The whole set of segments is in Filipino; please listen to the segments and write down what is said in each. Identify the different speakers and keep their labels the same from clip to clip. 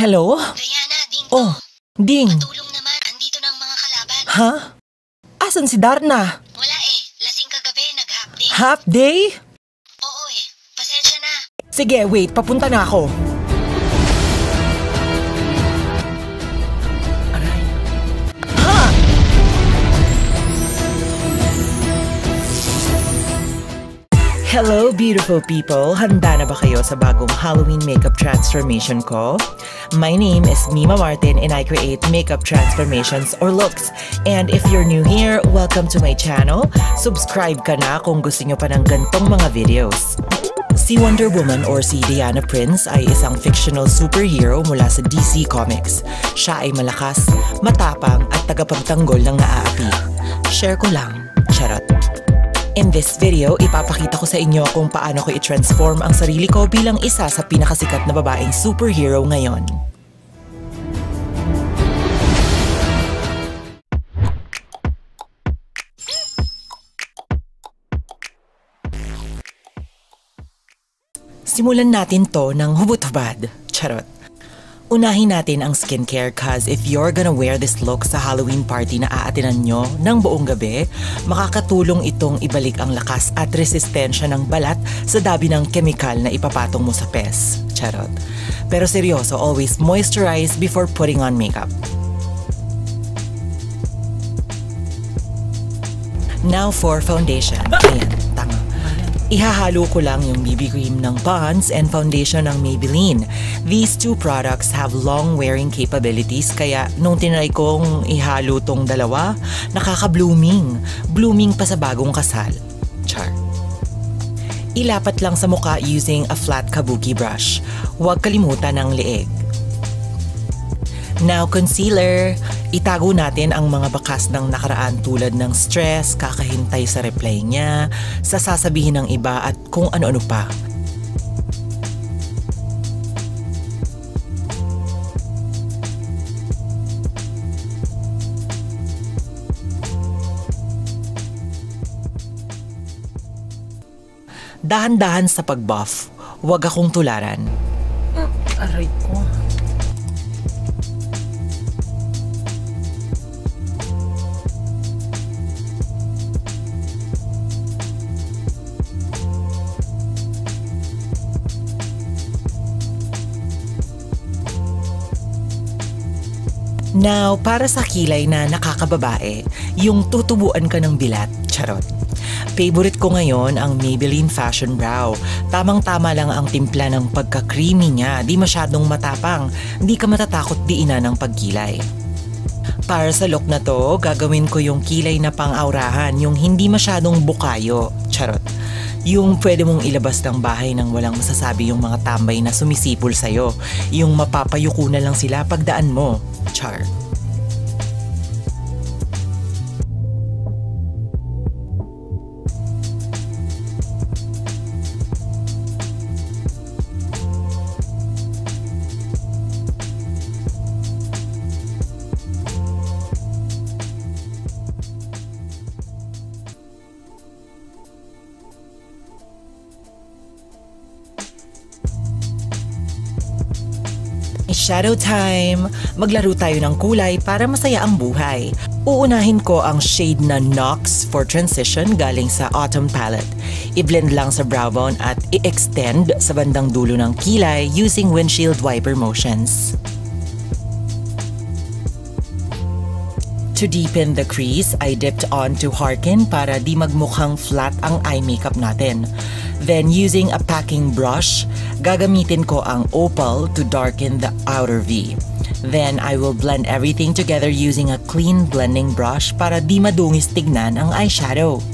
Speaker 1: Hello?
Speaker 2: Diana, Ding to.
Speaker 1: Oh, Ding.
Speaker 2: Patulong naman, andito na ang mga kalaban.
Speaker 1: Ha? Asan si Darna?
Speaker 2: Wala eh, lasing kagabi, nag-half day.
Speaker 1: Half day?
Speaker 2: Oo eh, pasensya na.
Speaker 1: Sige, wait, papunta na ako. Aray. Ha? Hello, beautiful people! Handa na ba kayo sa bagong Halloween makeup transformation ko? My name is Mima Martin and I create makeup transformations or looks. And if you're new here, welcome to my channel. Subscribe ka na kung gusto nyo pa ng gantong mga videos. Si Wonder Woman or si Diana Prince ay isang fictional superhero mula sa DC Comics. Siya ay malakas, matapang at tagapagtanggol ng naaapi. Share ko lang, charot. In this video, ipapakita ko sa inyo kung paano ko i-transform ang sarili ko bilang isa sa pinakasikat na babaeng superhero ngayon. Simulan natin to ng hubot-hubad. Charot. Unahin natin ang skincare cause if you're gonna wear this look sa Halloween party na aatinan nyo ng buong gabi, makakatulong itong ibalik ang lakas at resistensya ng balat sa dabi ng kemikal na ipapatong mo sa pes. Charot. Pero seryoso, always moisturize before putting on makeup. Now for foundation. Ayan, tama. Ihahalo ko lang yung BB cream ng Pond's and foundation ng Maybelline. These two products have long wearing capabilities kaya nung tinry kong ihalo tong dalawa, nakaka-blooming. Blooming pa sa bagong kasal. Char. Ilapat lang sa muka using a flat kabuki brush. Huwag kalimutan ang leeg. Now concealer. Itago natin ang mga bakas ng nakaraan tulad ng stress, kakahintay sa reply niya, sa sasabihin ng iba at kung ano-ano pa. Dahan-dahan sa pag-buff, huwag akong tularan. Aray ko. Now, para sa kilay na nakakababae, yung tutubuan ka ng bilat, charot. Favorite ko ngayon ang Maybelline Fashion Brow. Tamang-tama lang ang timpla ng pagka-creamy niya, di masyadong matapang, di ka matatakot diinan ng pagkilay. Para sa look na to, gagawin ko yung kilay na pang-aurahan, yung hindi masyadong bukayo, charot. Yung pwede mong ilabas ng bahay nang walang masasabi yung mga tambay na sumisipol sa'yo. Yung mapapayuko na lang sila pagdaan mo. Char. Shadow time! Maglaro tayo ng kulay para masaya ang buhay. Uunahin ko ang shade na Nox for transition galing sa Autumn palette. I-blend lang sa brow bone at i-extend sa bandang dulo ng kilay using windshield wiper motions. To deepen the crease, I dipped onto Harkin para di magmukhang flat ang eye makeup natin. Then using a packing brush, gagamitin ko ang Opal to darken the outer V. Then I will blend everything together using a clean blending brush para di madungis tignan ang eyeshadow.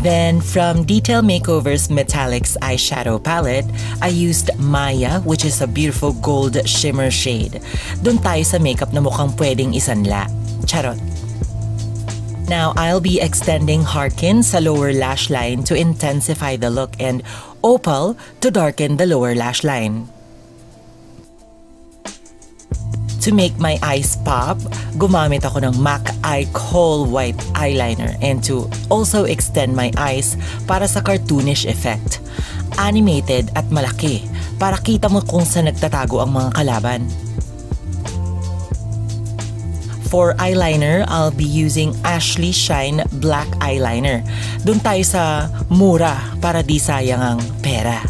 Speaker 1: Then, from Detail Makeover's Metallics eyeshadow palette, I used Maya, which is a beautiful gold shimmer shade. Doon tayo sa makeup na mukhang pwedeng isanla. Charot. Now, I'll be extending Harkin sa lower lash line to intensify the look and Opal to darken the lower lash line. To make my eyes pop, gumamit ako ng MAC Eye Kohl White Eyeliner, and to also extend my eyes para sa cartoonish effect. Animated at malaki para kita mo kung saan nagtatago ang mga kalaban. For eyeliner, I'll be using Ashley Shine Black Eyeliner. Doon tayo sa mura para di sayang ang pera.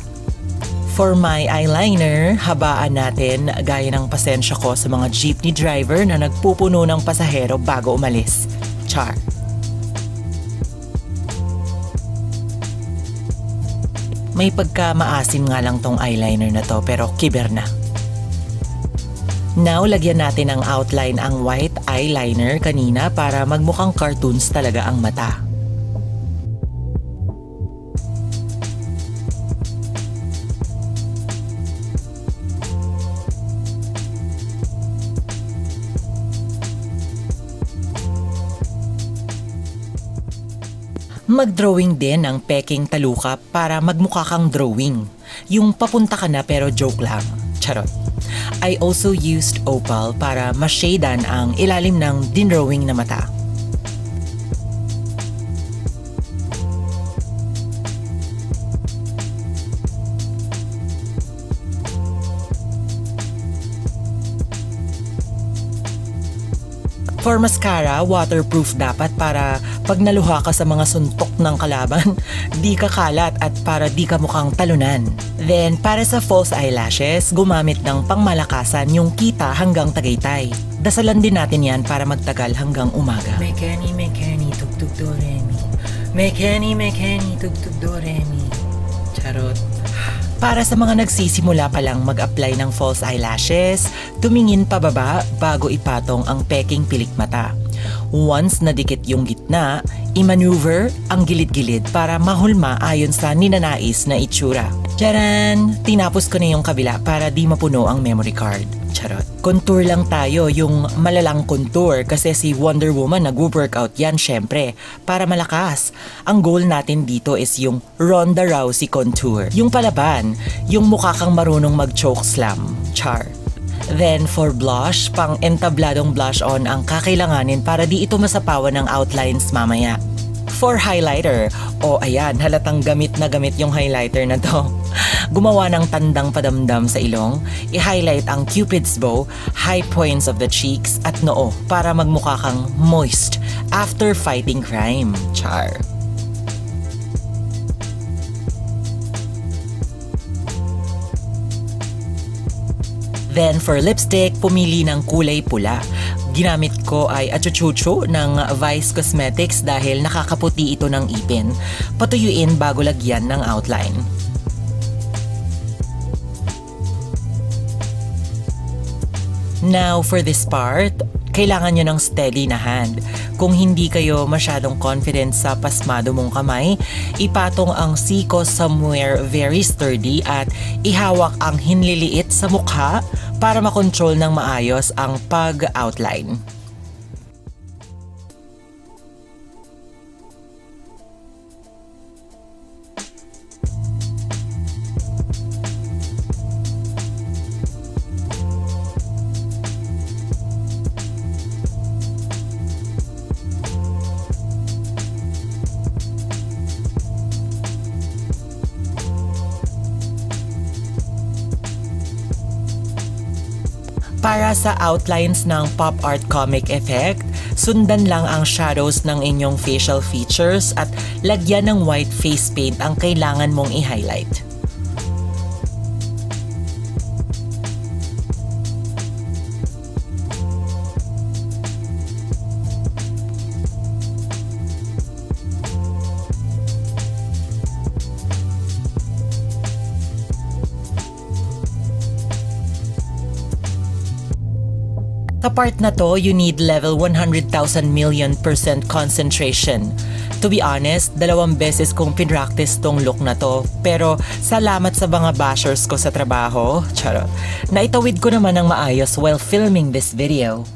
Speaker 1: For my eyeliner, habaan natin gaya ng pasensya ko sa mga jeepney driver na nagpupuno ng pasahero bago umalis. Char. May pagka-maasim nga lang tong eyeliner na to pero kiber na. Now, lagyan natin ng outline ang white eyeliner kanina para magmukhang cartoons talaga ang mata. Mag-drawing din ng peking talukap para magmukha kang drawing. Yung papunta ka na pero joke lang. Charot. I also used opal para ma-shadean ang ilalim ng dinrawing na mata. For mascara, waterproof dapat para pag naluha ka sa mga suntok ng kalaban, di ka kalat at para di ka mukhang talunan. Then, para sa false eyelashes, gumamit ng pangmalakasan yung kita hanggang Tagaytay. Dasalan din natin yan para magtagal hanggang umaga.
Speaker 3: Mekeni, tugtog do re mi. Mekeni, tugtog do re mi. Charot.
Speaker 1: Para sa mga nagsisimula pa lang mag-apply ng false eyelashes, tumingin pababa bago ipatong ang peking pilik mata. Once nadikit yung gitna, i-maneuver ang gilid-gilid para mahulma ayon sa ninanais na itsura. Charan! Tinapos ko na yung kabila para di mapuno ang memory card. Charot. Contour lang tayo, yung malalang contour kasi si Wonder Woman nag-workout yan syempre para malakas. Ang goal natin dito is yung Ronda Rousey contour. Yung palaban, yung mukha kang marunong mag-choke slam. Char. Then for blush, pang entabladong blush on ang kakailanganin para di ito masapawan ng outlines mamaya. For highlighter, ayan, halatang gamit na gamit yung highlighter na to. Gumawa ng tandang padamdam sa ilong, i-highlight ang cupid's bow, high points of the cheeks at noo para magmukha kang moist after fighting crime. Char. Then for lipstick, pumili ng kulay pula. Ginamit ko ay achuchucho ng Vice Cosmetics dahil nakakaputi ito ng ipin. Patuyuin bago lagyan ng outline. Now for this part, kailangan nyo ng steady na hand. Kung hindi kayo masyadong confident sa pasmado mong kamay, ipatong ang siko somewhere very sturdy at ihawak ang hinliliit sa mukha para makontrol ng maayos ang pag-outline. Para sa outlines ng pop art comic effect, sundan lang ang shadows ng inyong facial features at lagyan ng white face paint ang kailangan mong i-highlight. Sa part na to, you need level 100,000 million% concentration. To be honest, 2 beses kong pinractice tong look na to, pero salamat sa mga bashers ko sa trabaho, charot, naitawid ko naman ng maayos while filming this video.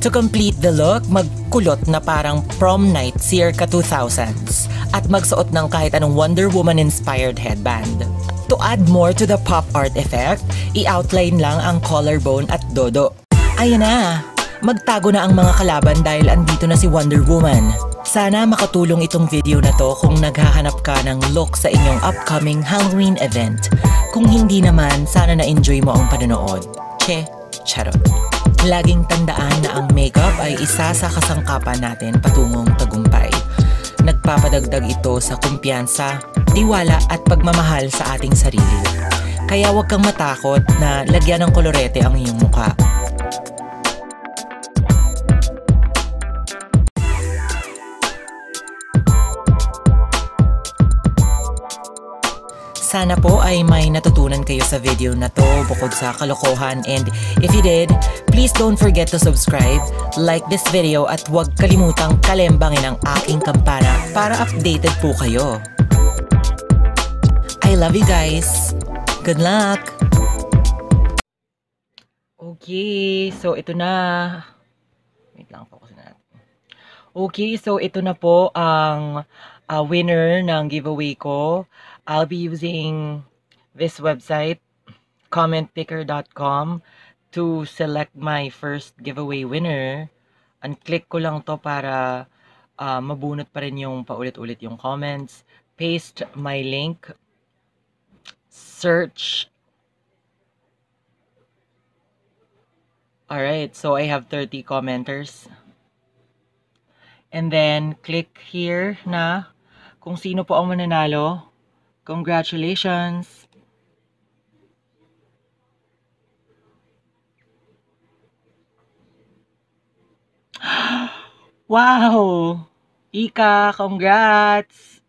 Speaker 1: To complete the look, magkulot na parang prom night circa 2000s at magsuot ng kahit anong Wonder Woman-inspired headband. To add more to the pop art effect, i-outline lang ang collarbone at dodo. Ayan na! Magtago na ang mga kalaban dahil andito na si Wonder Woman. Sana makatulong itong video na to kung naghahanap ka ng look sa inyong upcoming Halloween event. Kung hindi naman, sana na-enjoy mo ang panonood. Che, charot. Laging tandaan na ang makeup ay isa sa kasangkapan natin patungong tagumpay. Nagpapadagdag ito sa kumpiyansa, tiwala at pagmamahal sa ating sarili. Kaya huwag kang matakot na lagyan ng kolorete ang iyong mukha. Sana po ay may natutunan kayo sa video na to bukod sa kalokohan, and if you did, please don't forget to subscribe, like this video at huwag kalimutang kalembangin ang aking kampana para updated po kayo. I love you guys! Good luck! Okay, so ito na. Wait lang, focus na natin. Okay, so ito na po ang winner ng giveaway ko. I'll be using this website, commentpicker.com, to select my first giveaway winner. Click ko lang to para mabunot pa rin yung paulit-ulit yung comments. Paste my link. Search. Alright, so I have 30 commenters. And then, click here na kung sino po ang mananalo. Congratulations! Wow! Ika, congrats!